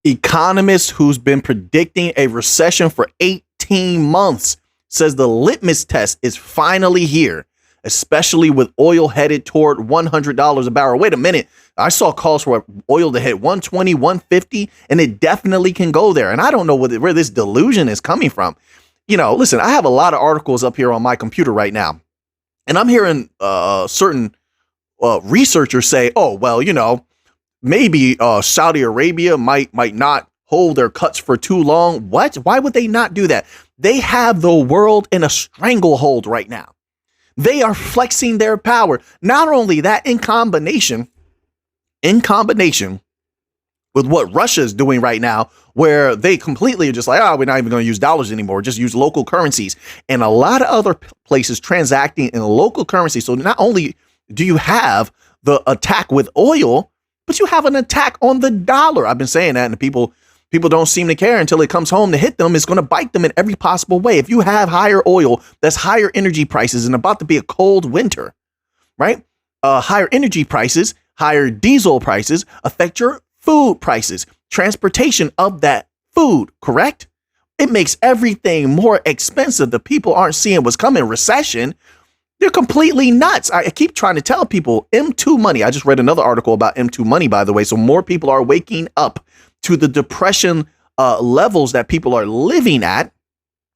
Economist, who's been predicting a recession for 18 months, says the litmus test is finally here, especially with oil headed toward $100 a barrel. Wait a minute. I saw calls for oil to hit 120, 150, and it definitely can go there. And I don't know where this delusion is coming from. Listen, I have a lot of articles up here on my computer right now, and I'm hearing certain researchers say, oh, well, maybe Saudi Arabia might not hold their cuts for too long. What? Why would they not do that? They have the world in a stranglehold right now. They are flexing their power. Not only that, in combination with what Russia is doing right now, where they completely are just like, we're not even going to use dollars anymore, just use local currencies. And a lot of other places transacting in local currency. So not only do you have the attack with oil, but you have an attack on the dollar. I've been saying that, and people don't seem to care until it comes home to hit them. It's going to bite them in every possible way. If you have higher oil, that's higher energy prices, and about to be a cold winter, right? Higher energy prices, higher diesel prices affect your food prices, transportation of that food, correct? It makes everything more expensive. The people aren't seeing what's coming. Recession. They're completely nuts. I keep trying to tell people M2 money. I just read another article about M2 money, by the way. So more people are waking up to the depression levels that people are living at,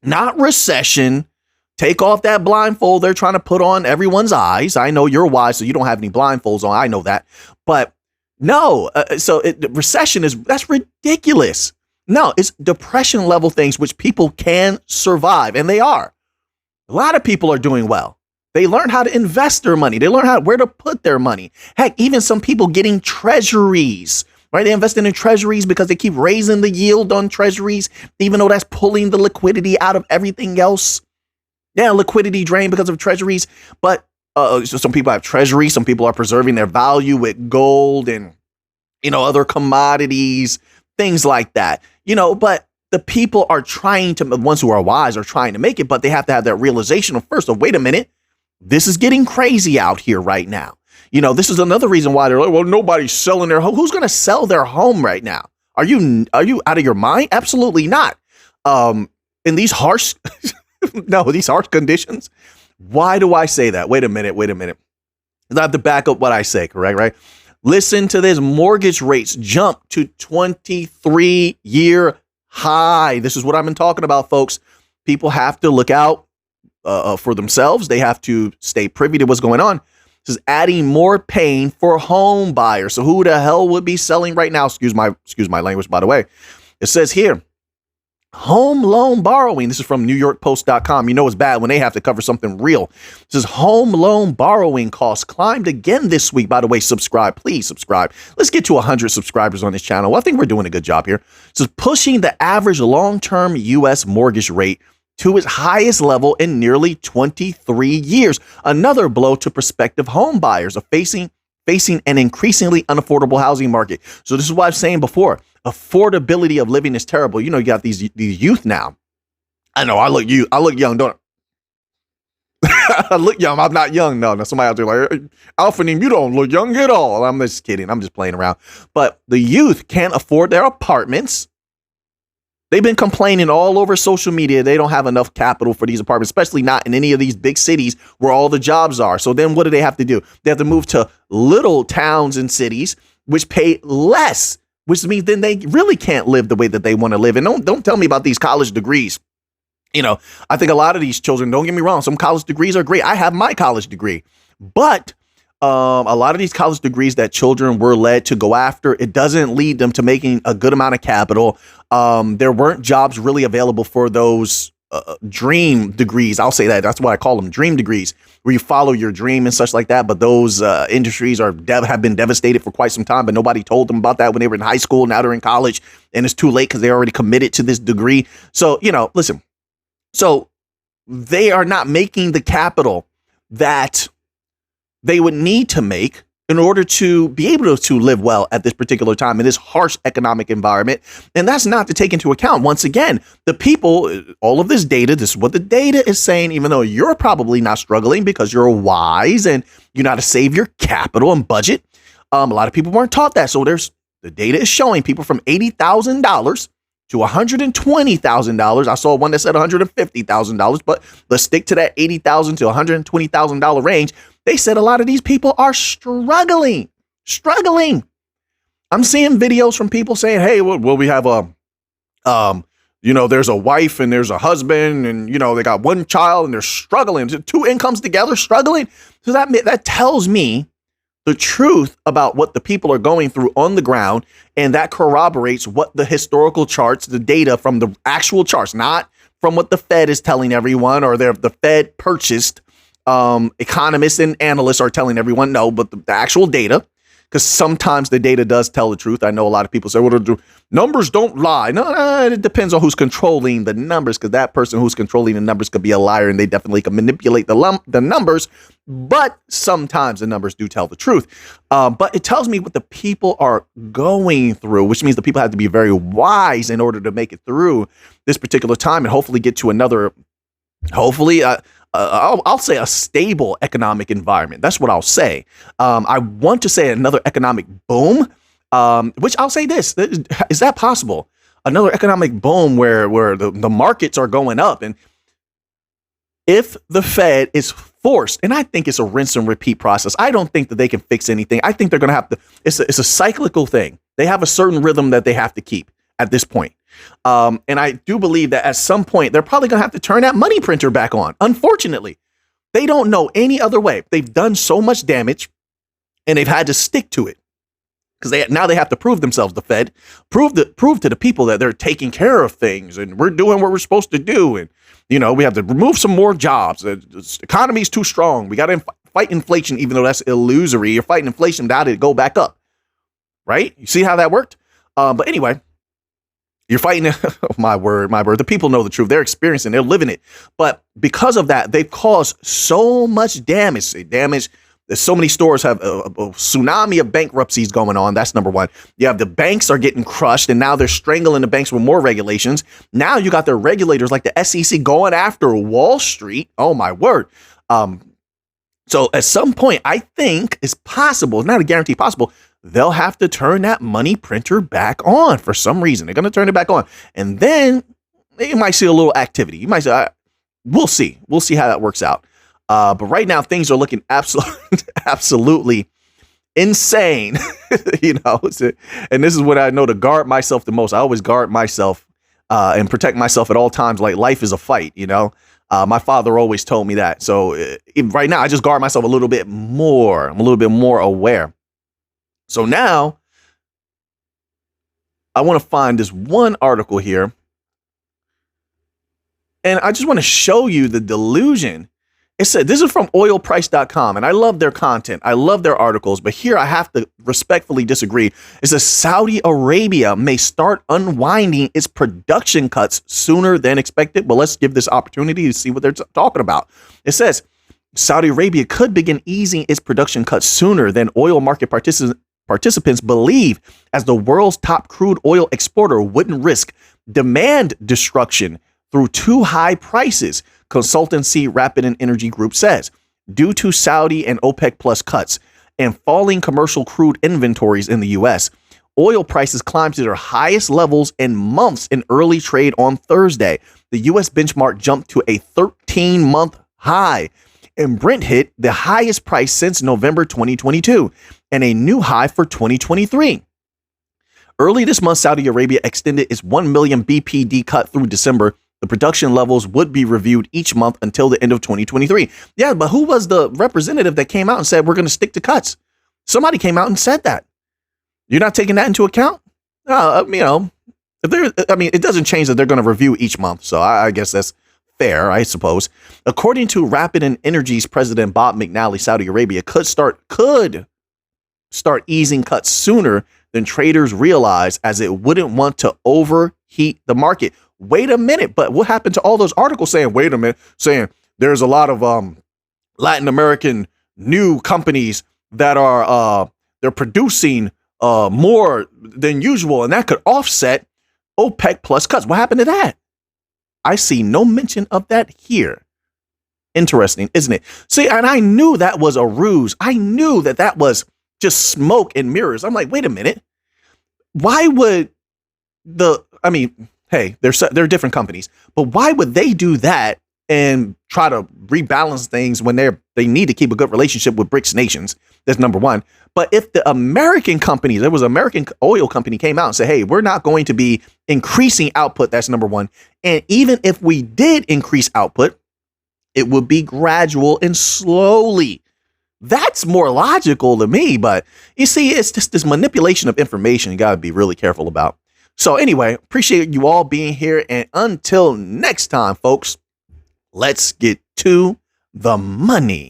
not recession. Take off that blindfold they're trying to put on everyone's eyes. I know you're wise, so you don't have any blindfolds on. I know that. But no, recession that's ridiculous. No, it's depression level things which people can survive, and they are. A lot of people are doing well. They learn how to invest their money. They learn where to put their money. Heck, even some people getting treasuries, right? They invested in treasuries because they keep raising the yield on treasuries, even though that's pulling the liquidity out of everything else. Yeah, liquidity drain because of treasuries. But so some people have treasuries. Some people are preserving their value with gold and, other commodities, things like that. But the people are the ones who are wise are trying to make it, but they have to have that realization of wait a minute. This is getting crazy out here right now. This is another reason why they're like, well, nobody's selling their home. Who's going to sell their home right now? Are you out of your mind? Absolutely not. In these harsh, these harsh conditions. Why do I say that? Wait a minute. I have to back up what I say, correct? Right? Listen to this. Mortgage rates jump to 23-year high. This is what I've been talking about, folks. People have to look out for themselves. They have to stay privy to what's going on. This is adding more pain for home buyers. So who the hell would be selling right now? Excuse my language, by the way. It says here, home loan borrowing. This is from NewYorkPost.com. It's bad when they have to cover something real. It says home loan borrowing costs climbed again this week. By the way, subscribe. Please subscribe. Let's get to 100 subscribers on this channel. I think we're doing a good job here. It says pushing the average long-term U.S. mortgage rate to its highest level in nearly 23 years. Another blow to prospective home buyers are facing an increasingly unaffordable housing market. So this is what I was saying before. Affordability of living is terrible. You got these youth now. I know I look young, don't I? I look young. I'm not young. No, somebody out there like, Alphanim, you don't look young at all. I'm just kidding. I'm just playing around. But the youth can't afford their apartments. They've been complaining all over social media. They don't have enough capital for these apartments, especially not in any of these big cities where all the jobs are. So then what do they have to do? They have to move to little towns and cities, which pay less, which means then they really can't live the way that they want to live. And don't tell me about these college degrees. I think a lot of these children, don't get me wrong, some college degrees are great. I have my college degree, but a lot of these college degrees that children were led to go after, it doesn't lead them to making a good amount of capital. There weren't jobs really available for those dream degrees. I'll say that. That's why I call them dream degrees, where you follow your dream and such like that. But those industries have been devastated for quite some time, but nobody told them about that when they were in high school. Now they're in college and it's too late because they already committed to this degree. So, listen, so they are not making the capital that they would need to make in order to be able to live well at this particular time in this harsh economic environment. And that's not to take into account, once again, the people, all of this data, this is what the data is saying, even though you're probably not struggling because you're wise and you know how to save your capital and budget. A lot of people weren't taught that. So there's The data is showing people from $80,000 to $120,000. I saw one that said $150,000, but let's stick to that $80,000 to $120,000 range. They said a lot of these people are struggling. I'm seeing videos from people saying, hey, well, we have there's a wife and there's a husband and, they got one child and they're struggling. Two incomes together, struggling. So that tells me the truth about what the people are going through on the ground. And that corroborates what the historical charts, the data from the actual charts, not from what the Fed is telling everyone or the Fed purchased economists and analysts are telling everyone. No, but the actual data. Because sometimes the data does tell the truth. I know a lot of people say, well, the numbers don't lie. No, it depends on who's controlling the numbers, because that person who's controlling the numbers could be a liar and they definitely can manipulate the numbers. But sometimes the numbers do tell the truth. But it tells me what the people are going through, which means the people have to be very wise in order to make it through this particular time and hopefully get to another, I'll say a stable economic environment. That's what I'll say. I want to say another economic boom, which I'll say this. Is that possible? Another economic boom where the markets are going up. And if the Fed is forced, and I think it's a rinse and repeat process. I don't think that they can fix anything. I think they're going to have to. It's a cyclical thing. They have a certain rhythm that they have to keep at this point. And I do believe that at some point, they're probably going to have to turn that money printer back on. Unfortunately, they don't know any other way. They've done so much damage and they've had to stick to it because now they have to prove themselves. The Fed prove to the people that they're taking care of things and we're doing what we're supposed to do. And, we have to remove some more jobs. The economy is too strong. We got to fight inflation, even though that's illusory. You're fighting inflation without it go back up. Right? You see how that worked? But anyway. You're fighting, my word. The people know the truth. They're experiencing, they're living it. But because of that, they've caused so much damage. So many stores have a tsunami of bankruptcies going on. That's number one. You have the banks are getting crushed and now they're strangling the banks with more regulations. Now you got their regulators like the SEC going after Wall Street. Oh, my word. So at some point, I think it's possible, not a guarantee possible, they'll have to turn that money printer back on for some reason. They're going to turn it back on. And then you might see a little activity. You might say, we'll see. We'll see how that works out. But right now, things are looking absolutely insane, and this is what I know to guard myself the most. I always guard myself and protect myself at all times. Like life is a fight, My father always told me that. So right now, I just guard myself a little bit more. I'm a little bit more aware. So now I want to find this one article here. And I just want to show you the delusion. It said, this is from oilprice.com, and I love their content. I love their articles, but here I have to respectfully disagree. It says Saudi Arabia may start unwinding its production cuts sooner than expected. But let's give this opportunity to see what they're talking about. It says Saudi Arabia could begin easing its production cuts sooner than oil market participants believe, as the world's top crude oil exporter wouldn't risk demand destruction through too high prices, consultancy Rapid and Energy Group says. Due to Saudi and OPEC plus cuts and falling commercial crude inventories in the U.S., oil prices climbed to their highest levels in months in early trade on Thursday. The U.S. benchmark jumped to a 13-month high, and Brent hit the highest price since November 2022 and a new high for 2023. Early this month, Saudi Arabia extended its 1 million BPD cut through December. The production levels would be reviewed each month until the end of 2023. Yeah, but who was the representative that came out and said, we're going to stick to cuts? Somebody came out and said that. You're not taking that into account? It doesn't change that they're going to review each month. So I guess that's fair, I suppose. According to Rapid and Energy's president, Bob McNally, Saudi Arabia could start easing cuts sooner than traders realize, as it wouldn't want to overheat the market. Wait a minute, but what happened to all those articles saying there's a lot of Latin American new companies that are they're producing more than usual, and that could offset OPEC plus cuts. What happened to that? I see no mention of that here. Interesting, isn't it? See, and I knew that was a ruse. I knew that was just smoke and mirrors. I'm like, wait a minute. why would I mean, hey, they're different companies, but why would they do that and try to rebalance things when they need to keep a good relationship with BRICS nations? That's number one. But if the American companies, there was an American oil company came out and said, hey, we're not going to be increasing output. That's number one. And even if we did increase output, it would be gradual and slowly. That's more logical to me. But you see, it's just this manipulation of information you got to be really careful about. So anyway, appreciate you all being here. And until next time, folks, let's get to the money.